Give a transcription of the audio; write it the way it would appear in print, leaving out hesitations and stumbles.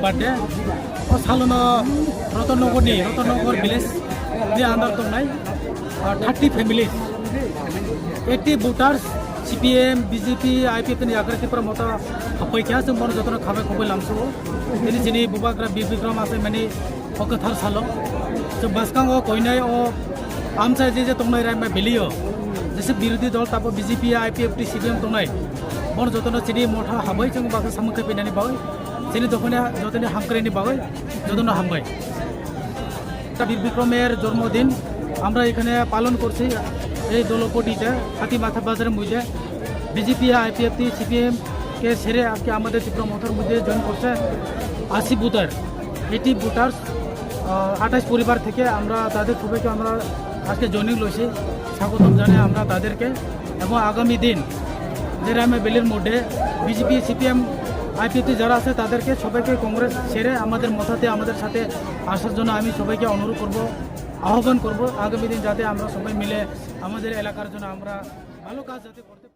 birthday और सालो Ratnagar village अंदर तो 30 family 80 वोटार्स CPM BJP IPF ni agar TIPRA motha hapai kya sung bon jotno khabe khobai lamsu ini jini Muharaja BIR Birkram ase mani okathar salo so baskang o koinai o amsa je tongnai rai ma belio jese birodi dol tapo BJP IPF CPM tongnai bon jotno chini motha habai chung baka samukhe pinani bagai chini jotone hamkreini bagai jotno hambai ta BIR Birkramer জন্মদিন আমরা এখানে পালন করছি এই দলপটিতে হাতি মাথা বাজারের মধ্যে বিজেপি IPF CPM কে ছেড়ে আজকে আমাদের ত্রিপুরা মথার মধ্যে জয়েন করছে 80 ভোটার 80 ভোটার্স 28 পরিবার থেকে আমরা তাদের সবাইকে আমরা আজকে জয়েনিং লইছি স্বাগতম জানাই আমরা তাদেরকে এবং আগামী দিন যে রামে বেলের মধ্যে বিজেপি CPM IPF যারা আছে তাদেরকে সবাইকে কংগ্রেস ছেড়ে আমাদের মথাতে আমাদের সাথে আসার জন্য আমি সবাইকে অনুরোধ করব আহ্বান করব আগামী দিন যাতে আমরা সবাই মিলে আমাদের এলাকার জন্য আমরা ভালো কাজ যাতে করতে